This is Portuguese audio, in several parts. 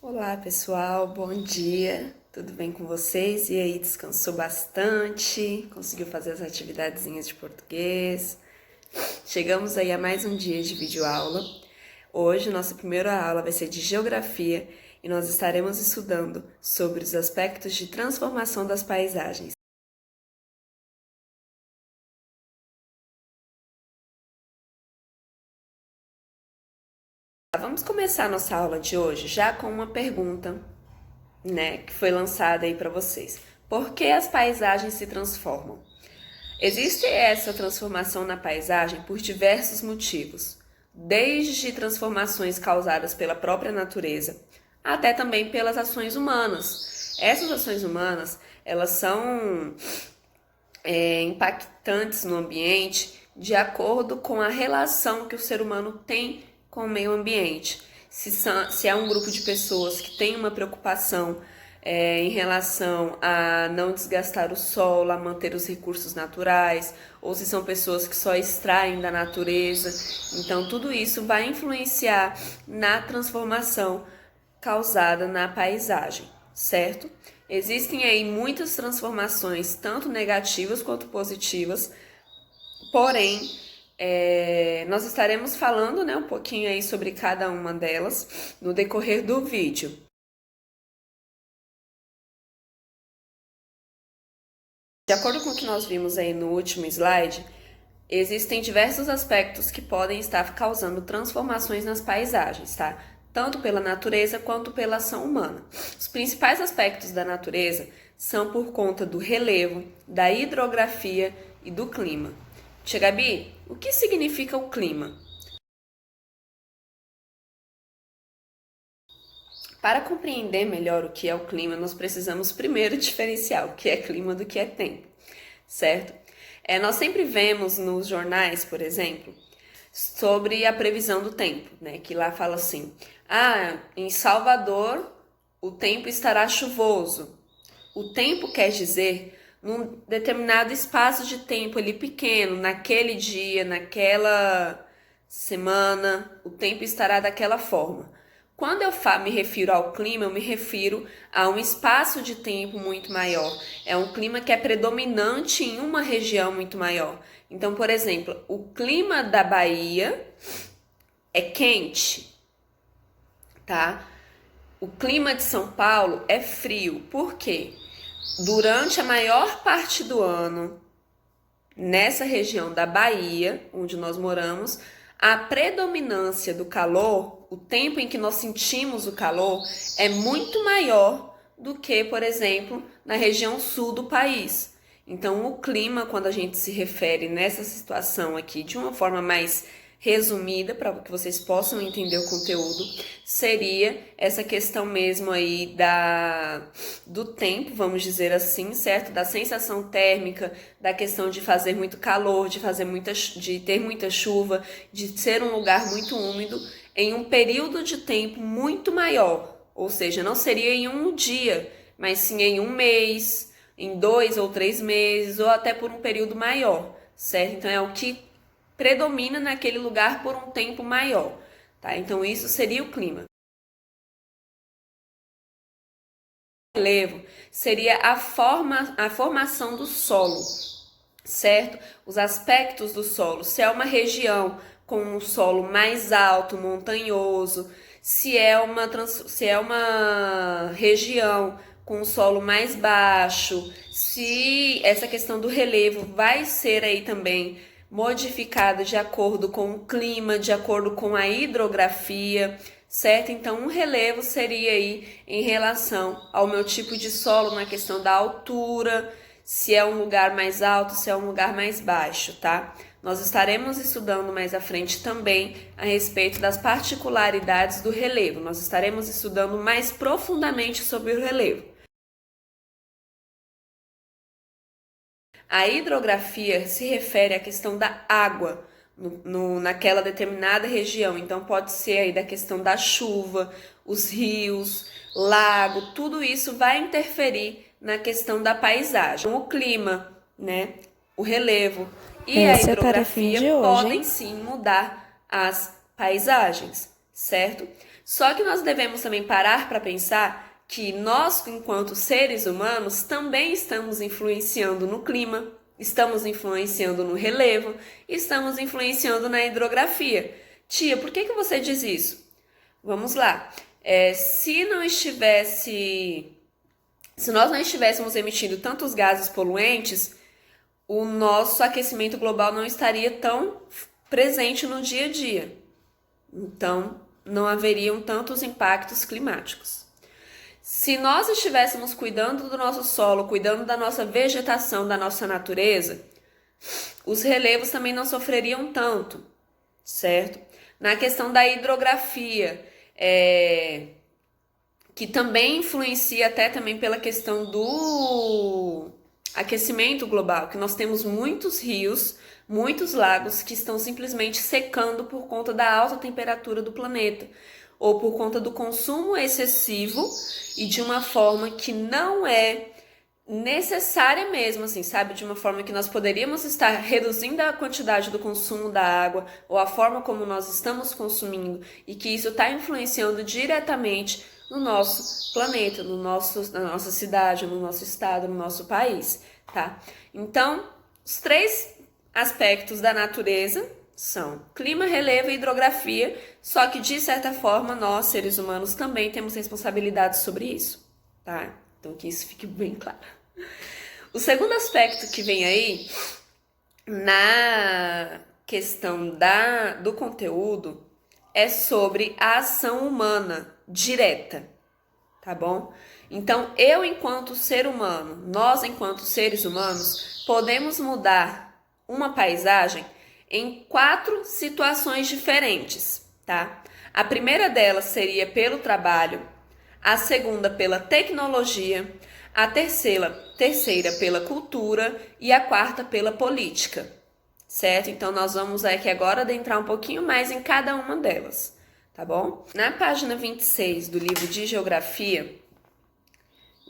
Olá pessoal, bom dia, tudo bem com vocês? E aí, descansou bastante? Conseguiu fazer as atividadezinhas de português? Chegamos aí a mais um dia de videoaula. Hoje, nossa primeira aula vai ser de geografia e nós estaremos estudando sobre os aspectos de transformação das paisagens. Vamos começar a nossa aula de hoje já com uma pergunta, que foi lançada aí para vocês. Por que as paisagens se transformam? Existe essa transformação na paisagem por diversos motivos, desde transformações causadas pela própria natureza, até também pelas ações humanas. Essas ações humanas, elas são impactantes no ambiente de acordo com a relação que o ser humano tem com o meio ambiente. Se é um grupo de pessoas que tem uma preocupação em relação a não desgastar o solo, a manter os recursos naturais, ou se são pessoas que só extraem da natureza. Então, tudo isso vai influenciar na transformação causada na paisagem, certo? Existem aí muitas transformações, tanto negativas quanto positivas, porém, nós estaremos falando um pouquinho aí sobre cada uma delas no decorrer do vídeo. De acordo com o que nós vimos aí no último slide, existem diversos aspectos que podem estar causando transformações nas paisagens, tá? Tanto pela natureza quanto pela ação humana. Os principais aspectos da natureza são por conta do relevo, da hidrografia e do clima. Tia Gabi, o que significa o clima? Para compreender melhor o que é o clima, nós precisamos primeiro diferenciar o que é clima do que é tempo, certo? Nós sempre vemos nos jornais, por exemplo, sobre a previsão do tempo, que lá fala assim, em Salvador o tempo estará chuvoso. O tempo quer dizer num determinado espaço de tempo ali pequeno, naquele dia, naquela semana, o tempo estará daquela forma. Quando eu me refiro ao clima, eu me refiro a um espaço de tempo muito maior. É um clima que é predominante em uma região muito maior. Então, por exemplo, o clima da Bahia é quente, tá? O clima de São Paulo é frio. Por quê? Durante a maior parte do ano, nessa região da Bahia, onde nós moramos, a predominância do calor, o tempo em que nós sentimos o calor, é muito maior do que, por exemplo, na região sul do país. Então, o clima, quando a gente se refere nessa situação aqui de uma forma mais resumida, para que vocês possam entender o conteúdo, seria essa questão mesmo aí do tempo, vamos dizer assim, certo? Da sensação térmica, da questão de fazer muito calor, de ter muita chuva, de ser um lugar muito úmido em um período de tempo muito maior. Ou seja, não seria em um dia, mas sim em um mês, em 2 ou 3 meses, ou até por um período maior, certo? Então é o que predomina naquele lugar por um tempo maior, tá? Então isso seria o clima. O relevo seria a formação do solo, certo? Os aspectos do solo, se é uma região com um solo mais alto, montanhoso, se é uma região com um solo mais baixo, se essa questão do relevo vai ser aí também modificada de acordo com o clima, de acordo com a hidrografia, certo? Então, um relevo seria aí em relação ao meu tipo de solo na questão da altura, se é um lugar mais alto, se é um lugar mais baixo, tá? Nós estaremos estudando mais à frente também a respeito das particularidades do relevo. Nós estaremos estudando mais profundamente sobre o relevo. A hidrografia se refere à questão da água naquela determinada região. Então, pode ser aí da questão da chuva, os rios, lago, tudo isso vai interferir na questão da paisagem. O clima, o relevo e a hidrografia podem sim mudar as paisagens, certo? Só que nós devemos também parar para pensar que nós, enquanto seres humanos, também estamos influenciando no clima, estamos influenciando no relevo, estamos influenciando na hidrografia. Tia, por que você diz isso? Vamos lá. Se nós não estivéssemos emitindo tantos gases poluentes, o nosso aquecimento global não estaria tão presente no dia a dia. Então, não haveriam tantos impactos climáticos. Se nós estivéssemos cuidando do nosso solo, cuidando da nossa vegetação, da nossa natureza, os relevos também não sofreriam tanto, certo? Na questão da hidrografia, que também influencia até também pela questão do aquecimento global, que nós temos muitos rios, muitos lagos que estão simplesmente secando por conta da alta temperatura do planeta, ou por conta do consumo excessivo e de uma forma que não é necessária mesmo, assim, sabe? De uma forma que nós poderíamos estar reduzindo a quantidade do consumo da água ou a forma como nós estamos consumindo e que isso está influenciando diretamente no nosso planeta, na nossa cidade, no nosso estado, no nosso país, tá? Então, os 3 aspectos da natureza são clima, relevo e hidrografia, só que de certa forma nós, seres humanos, também temos responsabilidade sobre isso, tá? Então que isso fique bem claro. O segundo aspecto que vem aí na questão do conteúdo é sobre a ação humana direta, tá bom? Então, eu enquanto ser humano, nós enquanto seres humanos, podemos mudar uma paisagem em 4 situações diferentes, tá? A primeira delas seria pelo trabalho, a segunda pela tecnologia, a terceira pela cultura e a quarta pela política, certo? Então, nós vamos aqui agora adentrar um pouquinho mais em cada uma delas, tá bom? Na página 26 do livro de Geografia,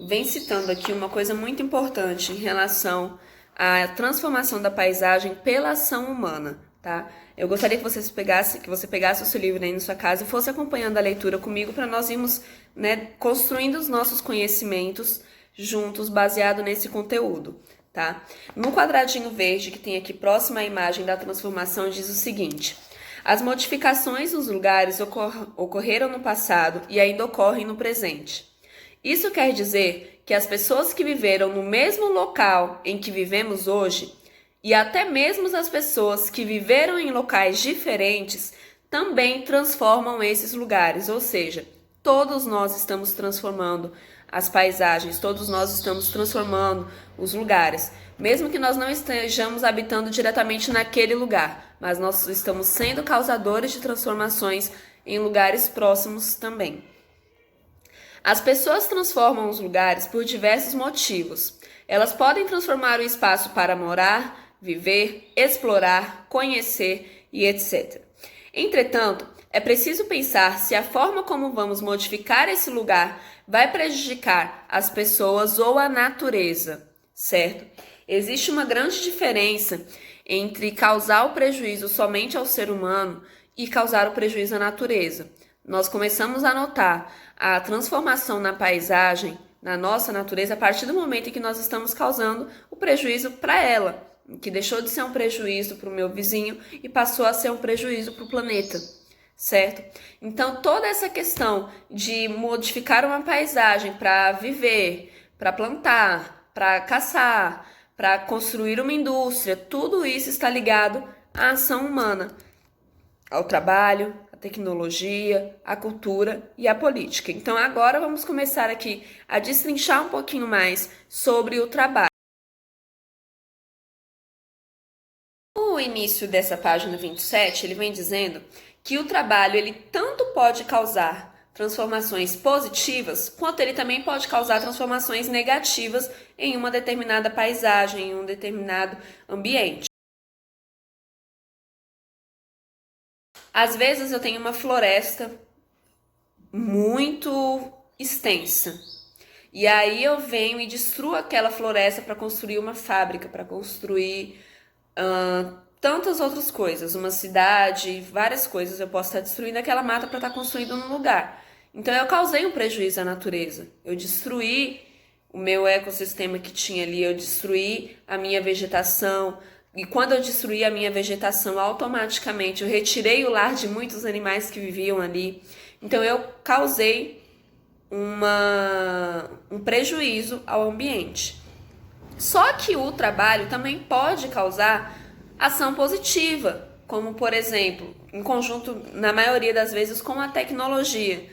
vem citando aqui uma coisa muito importante em relação à transformação da paisagem pela ação humana, tá? Eu gostaria que você pegasse o seu livro aí na sua casa e fosse acompanhando a leitura comigo para nós irmos, né, construindo os nossos conhecimentos juntos, baseado nesse conteúdo, tá? No quadradinho verde que tem aqui próximo à imagem da transformação diz o seguinte: as modificações nos lugares ocorreram no passado e ainda ocorrem no presente. Isso quer dizer que as pessoas que viveram no mesmo local em que vivemos hoje, e até mesmo as pessoas que viveram em locais diferentes, também transformam esses lugares, ou seja, todos nós estamos transformando as paisagens, todos nós estamos transformando os lugares, mesmo que nós não estejamos habitando diretamente naquele lugar, mas nós estamos sendo causadores de transformações em lugares próximos também. As pessoas transformam os lugares por diversos motivos. Elas podem transformar o espaço para morar, viver, explorar, conhecer e etc. Entretanto, é preciso pensar se a forma como vamos modificar esse lugar vai prejudicar as pessoas ou a natureza, certo? Existe uma grande diferença entre causar o prejuízo somente ao ser humano e causar o prejuízo à natureza. Nós começamos a notar a transformação na paisagem, na nossa natureza, a partir do momento em que nós estamos causando o prejuízo para ela, que deixou de ser um prejuízo para o meu vizinho e passou a ser um prejuízo para o planeta, certo? Então, toda essa questão de modificar uma paisagem para viver, para plantar, para caçar, para construir uma indústria, tudo isso está ligado à ação humana, ao trabalho, à tecnologia, à cultura e à política. Então, agora vamos começar aqui a destrinchar um pouquinho mais sobre o trabalho. No início dessa página 27, ele vem dizendo que o trabalho ele tanto pode causar transformações positivas, quanto ele também pode causar transformações negativas em uma determinada paisagem, em um determinado ambiente. Às vezes eu tenho uma floresta muito extensa, e aí eu venho e destruo aquela floresta para construir uma fábrica, para construir tantas outras coisas, uma cidade, várias coisas eu posso estar destruindo aquela mata para estar construindo num lugar. Então eu causei um prejuízo à natureza. Eu destruí o meu ecossistema que tinha ali, eu destruí a minha vegetação. E quando eu destruí a minha vegetação, automaticamente eu retirei o lar de muitos animais que viviam ali. Então eu causei um prejuízo ao ambiente. Só que o trabalho também pode causar ação positiva, como por exemplo, em conjunto, na maioria das vezes, com a tecnologia.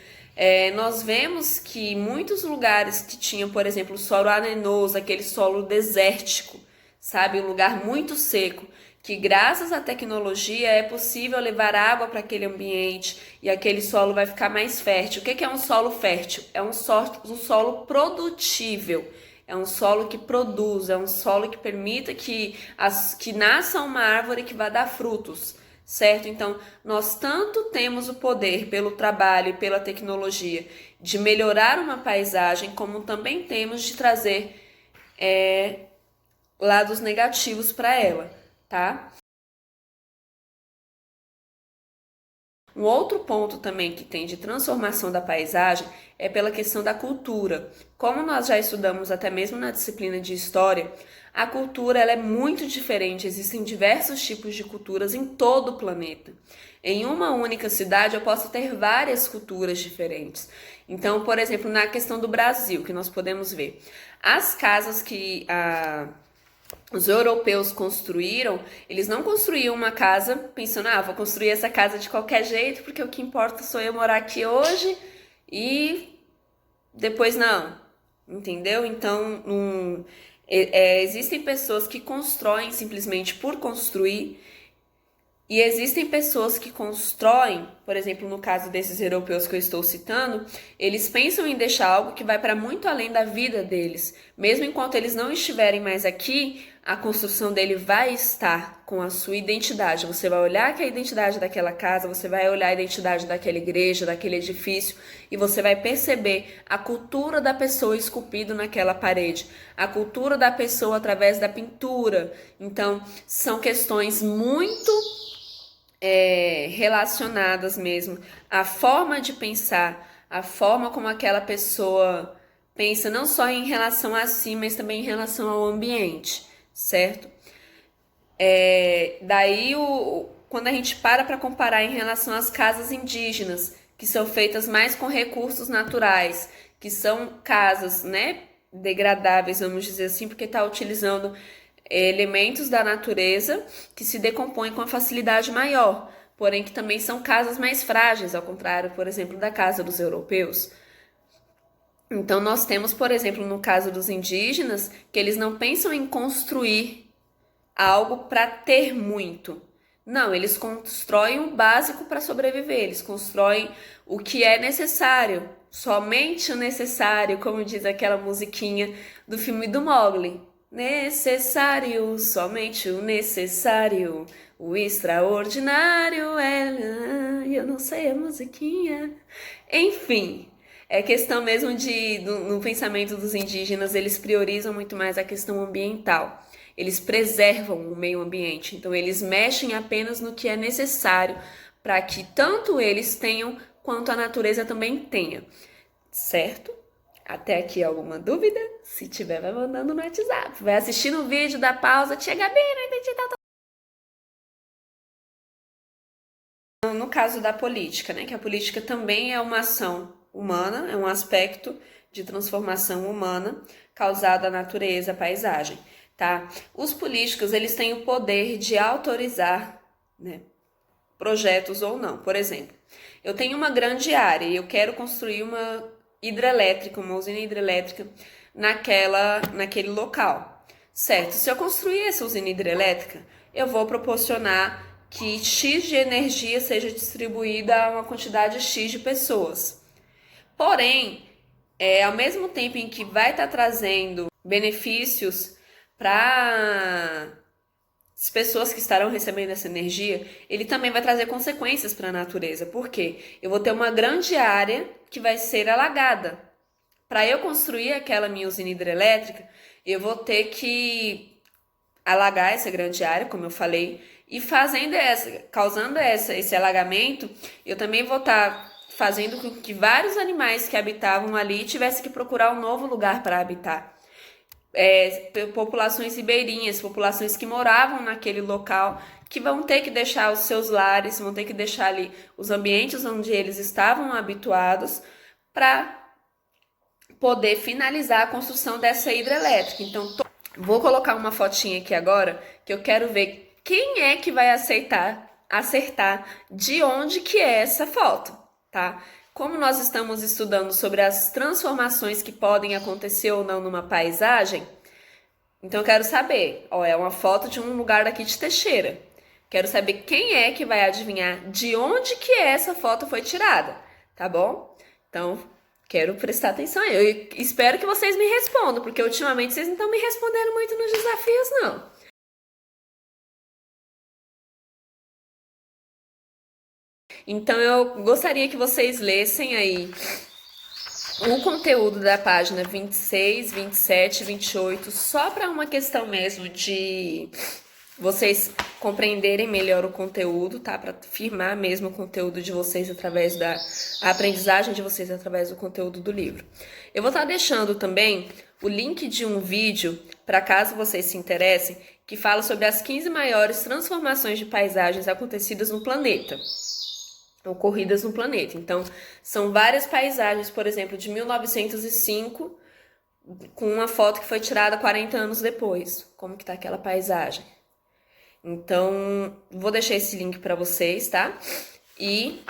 Nós vemos que muitos lugares que tinham, por exemplo, solo arenoso, aquele solo desértico, sabe, um lugar muito seco, que graças à tecnologia é possível levar água para aquele ambiente e aquele solo vai ficar mais fértil. O que é um solo fértil? É um solo produtível. É um solo que produz, é um solo que permita que nasça uma árvore que vai dar frutos, certo? Então, nós tanto temos o poder pelo trabalho e pela tecnologia de melhorar uma paisagem, como também temos de trazer lados negativos para ela, tá? Um outro ponto também que tem de transformação da paisagem é pela questão da cultura. Como nós já estudamos até mesmo na disciplina de história, a cultura ela é muito diferente, existem diversos tipos de culturas em todo o planeta. Em uma única cidade eu posso ter várias culturas diferentes. Então, por exemplo, na questão do Brasil, que nós podemos ver, as casas que os europeus construíram, eles não construíam uma casa pensando, vou construir essa casa de qualquer jeito, porque o que importa sou eu morar aqui hoje e depois não, entendeu? Então, existem pessoas que constroem simplesmente por construir e existem pessoas que constroem, por exemplo, no caso desses europeus que eu estou citando, eles pensam em deixar algo que vai para muito além da vida deles. Mesmo enquanto eles não estiverem mais aqui, a construção dele vai estar com a sua identidade. Você vai olhar que a identidade daquela casa, você vai olhar a identidade daquela igreja, daquele edifício, e você vai perceber a cultura da pessoa esculpida naquela parede, a cultura da pessoa através da pintura. Então, são questões muito relacionadas mesmo à forma de pensar, a forma como aquela pessoa pensa, não só em relação a si, mas também em relação ao ambiente, certo? Daí, quando a gente para comparar em relação às casas indígenas, que são feitas mais com recursos naturais, que são casas, né, degradáveis, vamos dizer assim, porque está utilizando elementos da natureza que se decompõem com a facilidade maior, porém que também são casas mais frágeis, ao contrário, por exemplo, da casa dos europeus. Então nós temos, por exemplo, no caso dos indígenas, que eles não pensam em construir algo para ter muito. Não, eles constroem o básico para sobreviver, eles constroem o que é necessário, somente o necessário, como diz aquela musiquinha do filme do Mowgli. Necessário, somente o necessário, o extraordinário é... Eu não sei a musiquinha. Enfim, é questão mesmo no pensamento dos indígenas, eles priorizam muito mais a questão ambiental. Eles preservam o meio ambiente, então eles mexem apenas no que é necessário para que tanto eles tenham quanto a natureza também tenha, certo? Até aqui alguma dúvida? Se tiver, vai mandando no WhatsApp. Vai assistindo o vídeo, dá pausa. Tia Gabi, não entendi tal. No caso da política, né? Que a política também é uma ação humana, é um aspecto de transformação humana causada à natureza, à paisagem, tá? Os políticos, eles têm o poder de autorizar, né, projetos ou não. Por exemplo, eu tenho uma grande área e eu quero construir uma hidrelétrica, uma usina hidrelétrica naquele local, certo? Se eu construir essa usina hidrelétrica, eu vou proporcionar que X de energia seja distribuída a uma quantidade X de pessoas. Porém, ao mesmo tempo em que vai estar trazendo benefícios para as pessoas que estarão recebendo essa energia, ele também vai trazer consequências para a natureza. Por quê? Eu vou ter uma grande área que vai ser alagada. Para eu construir aquela minha usina hidrelétrica, eu vou ter que alagar essa grande área, como eu falei, E causando esse alagamento, eu também vou estar fazendo com que vários animais que habitavam ali tivessem que procurar um novo lugar para habitar. Populações ribeirinhas, populações que moravam naquele local, que vão ter que deixar os seus lares, vão ter que deixar ali os ambientes onde eles estavam habituados para poder finalizar a construção dessa hidrelétrica. Então, vou colocar uma fotinha aqui agora, que eu quero ver quem é que vai acertar de onde que é essa foto, tá? Como nós estamos estudando sobre as transformações que podem acontecer ou não numa paisagem, então eu quero saber, é uma foto de um lugar daqui de Teixeira. Quero saber quem é que vai adivinhar de onde que essa foto foi tirada, tá bom? Então, quero prestar atenção aí. Eu espero que vocês me respondam, porque ultimamente vocês não estão me respondendo muito nos desafios, não. Então, eu gostaria que vocês lessem aí o conteúdo da página 26, 27, 28, só para uma questão mesmo de vocês compreenderem melhor o conteúdo, tá? Para firmar mesmo o conteúdo de vocês através da aprendizagem de vocês através do conteúdo do livro. Eu vou estar deixando também o link de um vídeo, para caso vocês se interessem, que fala sobre as 15 maiores transformações de paisagens acontecidas no planeta. Ocorridas no planeta. Então, são várias paisagens, por exemplo, de 1905, com uma foto que foi tirada 40 anos depois. Como que tá aquela paisagem? Então, vou deixar esse link para vocês, tá? E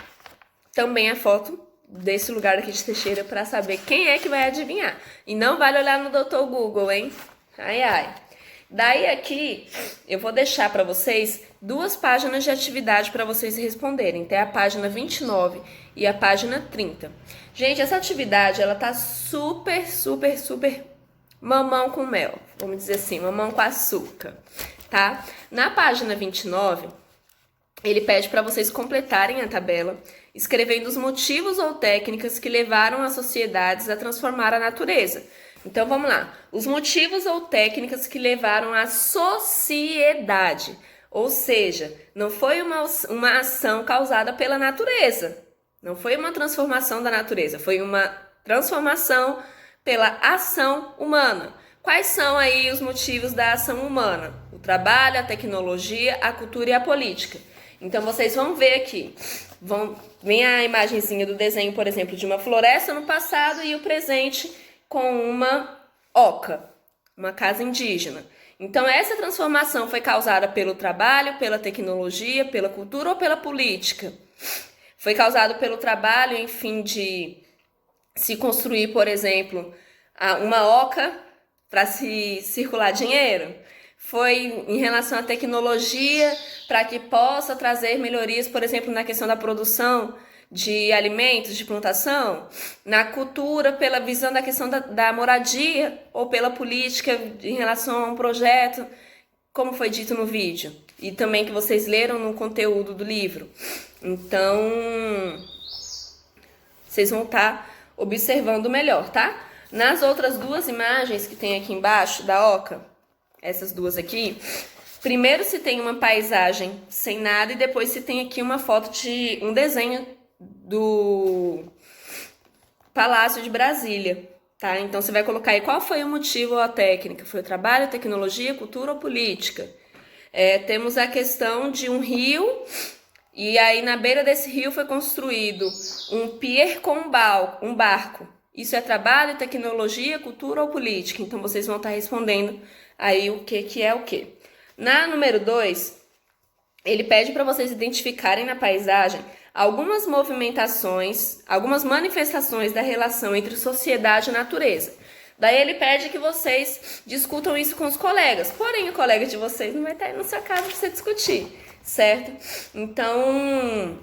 também a foto desse lugar aqui de Teixeira para saber quem é que vai adivinhar. E não vale olhar no Dr. Google, hein? Ai, ai. Daí aqui, eu vou deixar para vocês 2 páginas de atividade para vocês responderem. Tem a página 29 e a página 30. Gente, essa atividade, ela tá super, super, super mamão com mel. Vamos dizer assim, mamão com açúcar, tá? Na página 29, ele pede para vocês completarem a tabela, escrevendo os motivos ou técnicas que levaram as sociedades a transformar a natureza. Então, vamos lá. Os motivos ou técnicas que levaram a sociedade. Ou seja, não foi uma ação causada pela natureza. Não foi uma transformação da natureza. Foi uma transformação pela ação humana. Quais são aí os motivos da ação humana? O trabalho, a tecnologia, a cultura e a política. Então, vocês vão ver aqui. Vem a imagenzinha do desenho, por exemplo, de uma floresta no passado e o presente com uma oca, uma casa indígena. Então, essa transformação foi causada pelo trabalho, pela tecnologia, pela cultura ou pela política? Foi causado pelo trabalho, enfim, de se construir, por exemplo, uma oca para se circular dinheiro? Foi em relação à tecnologia para que possa trazer melhorias, por exemplo, na questão da produção de alimentos, de plantação? Na cultura, pela visão da questão da moradia, ou pela política em relação a um projeto, como foi dito no vídeo, e também que vocês leram no conteúdo do livro. Então, vocês vão estar observando melhor, tá? Nas outras 2 imagens que tem aqui embaixo da oca, essas 2 aqui, primeiro se tem uma paisagem sem nada e depois se tem aqui uma foto de um desenho do Palácio de Brasília, tá? Então, você vai colocar aí qual foi o motivo ou a técnica. Foi o trabalho, tecnologia, cultura ou política? Temos a questão de um rio, e aí na beira desse rio foi construído um pier com um barco. Isso é trabalho, tecnologia, cultura ou política? Então, vocês vão estar respondendo aí o que é o que. Na número 2, ele pede para vocês identificarem na paisagem algumas movimentações, algumas manifestações da relação entre sociedade e natureza. Daí ele pede que vocês discutam isso com os colegas, porém o colega de vocês não vai estar aí na sua casa para você discutir, certo? Então,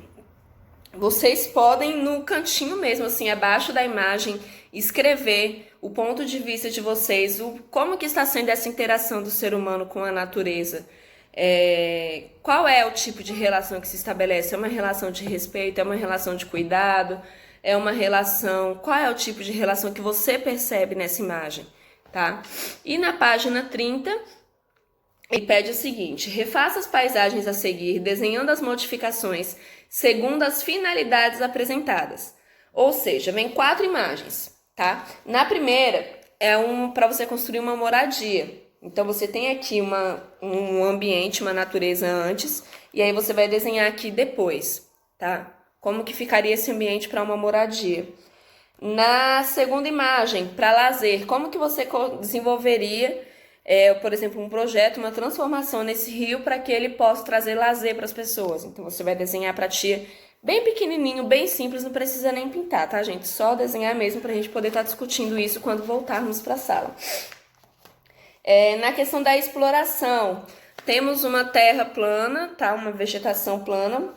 vocês podem no cantinho mesmo, assim, abaixo da imagem, escrever o ponto de vista de vocês, como que está sendo essa interação do ser humano com a natureza. Qual é o tipo de relação que se estabelece? É uma relação de respeito? É uma relação de cuidado? É uma relação... Qual é o tipo de relação que você percebe nessa imagem, tá? E na página 30, e pede o seguinte: refaça as paisagens a seguir, desenhando as modificações segundo as finalidades apresentadas. Ou seja, vem 4 imagens, tá? Na primeira é para você construir uma moradia. Então você tem aqui um ambiente, uma natureza antes, e aí você vai desenhar aqui depois, tá? Como que ficaria esse ambiente para uma moradia. Na segunda imagem, para lazer, como que você desenvolveria, por exemplo, um projeto, uma transformação nesse rio para que ele possa trazer lazer para as pessoas. Então você vai desenhar para tia bem pequenininho, bem simples, não precisa nem pintar, tá, gente? Só desenhar mesmo para a gente poder estar discutindo isso quando voltarmos para a sala. Na questão da exploração, temos uma terra plana, tá? Uma vegetação plana,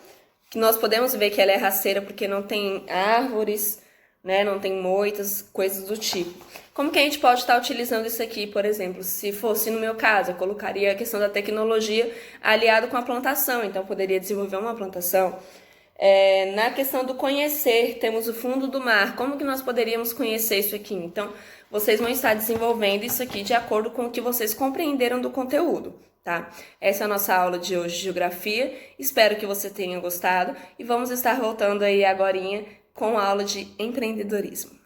que nós podemos ver que ela é rasteira porque não tem árvores, né? Não tem moitas, coisas do tipo. Como que a gente pode estar utilizando isso aqui, por exemplo? Se fosse no meu caso, eu colocaria a questão da tecnologia aliado com a plantação, então eu poderia desenvolver uma plantação. Na questão do conhecer, temos o fundo do mar. Como que nós poderíamos conhecer isso aqui? Então, vocês vão estar desenvolvendo isso aqui de acordo com o que vocês compreenderam do conteúdo, tá? Essa é a nossa aula de hoje de geografia. Espero que você tenha gostado e vamos estar voltando aí agorinha com a aula de empreendedorismo.